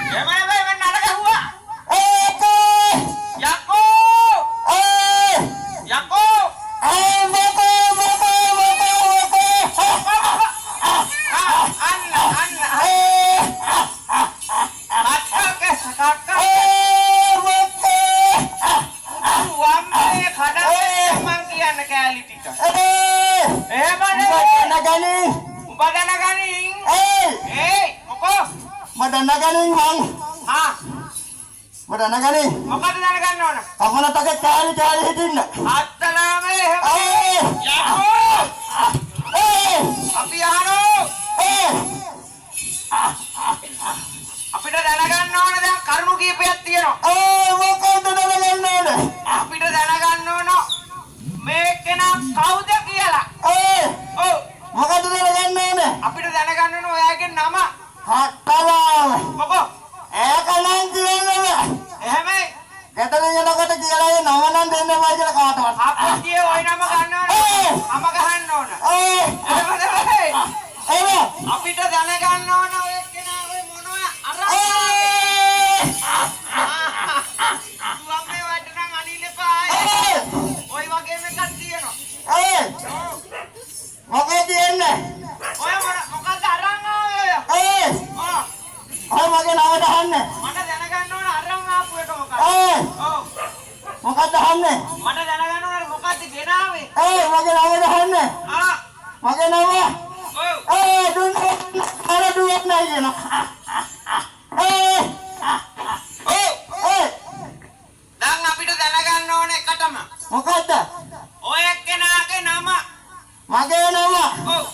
Emang apa yang ada gua? Eko. Yako. Yako. Boko. Anna. Kakak. Boko. Suami kadang emang kian kali tika. Mana? Naganing. Umpana ganing. Moko. Madana ganing bang. Hah? Madana ganing. Moko na ganon. Ako na tagat kali hidin na. Attalame. Yako. Api hano. අපිට දැනගන්න ඕන දැන් කරුණු කීපයක් තියෙනවා. මොකද දැනගන්න ඕන? අපිට දැනගන්න ඕන මේ කෙනා කවුද කියලා. ඔව්. මොකද දැනගන්න ඕන? අපිට දැනගන්න ඕන ඔයාගේ නම. හතරාම. මොකෝ? ඒක නම් කියන්නේ. එහෙමයි. ගැටල යනකොට කියලා ඒ නම නම් දෙන්න බෑ කියලා කාටවත්. අපිට ওই නම ගන්න ඕන. නම ගහන්න ඕන. අපිට දැනගන්න ඕන ඔය කෙනා ඔය මොනවා අර තුවම්මේ වටනම් අනින්න එපා. ඔය වගේම එකක් තියෙනවා. මොකද කියන්නේ? ඔය මොකක්ද අරන් ආවේ? ඔය මගේ නම දහන්නේ. මට දැනගන්න ඕන අරන් ආපු එක මොකක්ද? ඔව්. මොකක්ද දහන්නේ? මට දැනගන්න ඕන මොකක්ද ගෙනාවේ? මගේ නම දහන්නේ. මගේ නම. ඔව්. දුවක් නෑ කියනවා. දැන් අපිට දැනගන්න ඕන එකටම. මොකද්ද? ඔය කෙනාගේ නම. මගේ නම. ඔව්.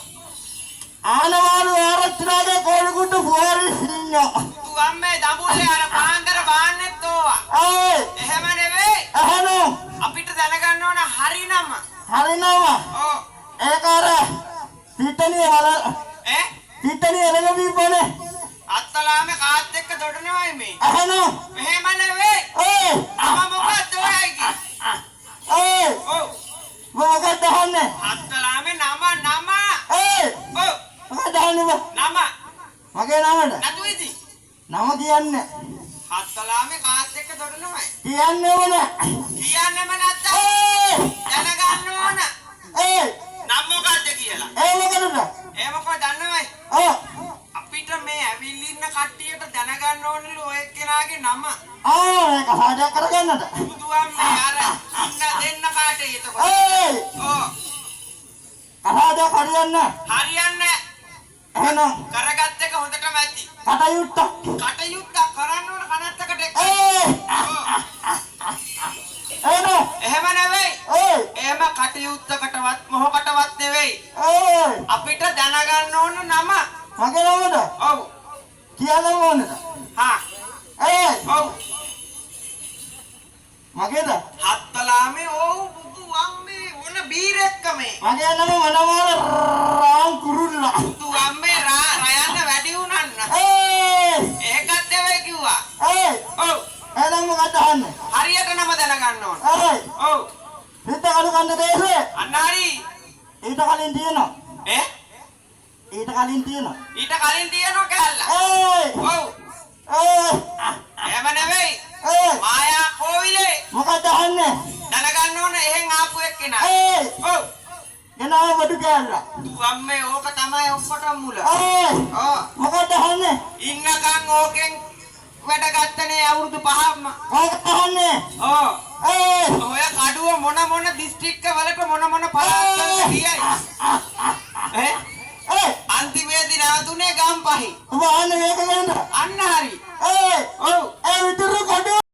ආනවාරු ආරච්චිලාගේ කොල්කුටු පුවරිසිඤ්ඤෝ. තුවම්මේ දඹුල්ලේ අර පාන්දර බාන්නෙත් ඕවා. එහෙම නෙවෙයි. එහෙනම් අපිට දැනගන්න ඕන හරි නම. හරි නම. ඔව්. ඒක අර පිටණිය වල පිටණිය එළන දීපනේ. අත්තලාමේ කාත් එක්ක දොඩනවයි මේ. එහෙනම් මෙහෙම නෙවෙයි. නම මොකක්ද ඔයයිගේ? ඔව්. මොකක්ද දහන්නේ? අත්තලාමේ නම. ඔව්. මොකක්ද දහන්නේ? නම. මගේ නමද? නතු ඉති. නම කියන්නේ. අත්තලාමේ කාත් එක්ක දොඩනවයි. කියන්නේ මොන? කියන්නෙම නැත්තම් දැනගන්න ඕන. නම මොකක්ද කියලා. මොකටද? මොකද දන්නවයි? අපිට මේ ඇවිල්ලා ඉන්න කට්ටියට දැනගන්න ඕනලු ඔය කෙනාගේ නම. ඒක හදා කරගන්නද? බුදුම්මේ අර ඉන්න දෙන්න කාටේ එතකොට. කහාදා හරියන්න. හරියන්නේ. එහෙනම් කරගත්ත එක හොඳටම ඇති. කටයුත්ත කරන්න ඕන කනත්තකට එක්ක. එහෙම නෙවෙයි. එහෙම කටයුත්තකටවත් මොහොකටවත් නෙවෙයි. අපිට දැනගන්න ඕන නම. මගේ නමද? ඔව්. කියන්න ඕනද? හා. ඔව්. මගේද? හත්තලාමේ ඔව් බුදුම්මේ මොන බීරෙක්ක මේ. මගේ නම මනමාල රාම් කුරුල්ලා. බුදුම්මේ රයන්න වැඩි උනන්න. ඒකත් දෙවයි කිව්වා. ඔව්. එහෙනම් මොකද අහන්නේ? හරියට නම දැනගන්න ඕන. ඔව්. හිත කඩු කන්න දෙන්නේ. අන්න හරි. ඊට කලින් තියෙනවා. ඊට කලින් තියෙනවා කැල්ල. ඔව්. එහෙම නෙවෙයි. මායා කෝවිලේ. මොකද අහන්නේ? දැනගන්න ඕන එහෙන් ආපු එක්කෙනා. ඔව්. එනවා වඩු කැල්ල. තුවම්මේ ඕක තමයි ඔක්කොටම මුල. මොකද අහන්නේ? ඉන්නකන් ඕකෙන් වැඩ ගත්තනේ අවුරුදු 5ක්ම. මොකද අහන්නේ? ඔය කඩුව මොන දිස්ත්‍රික්ක වලට මොන පළාත් වලට ගියයි. අන්තිමේදී නාතුනේ ගම්පහි. ඔබ අහන්නේ මේක ගැනද? අන්න හරි. ඔව්. විතර කඩුව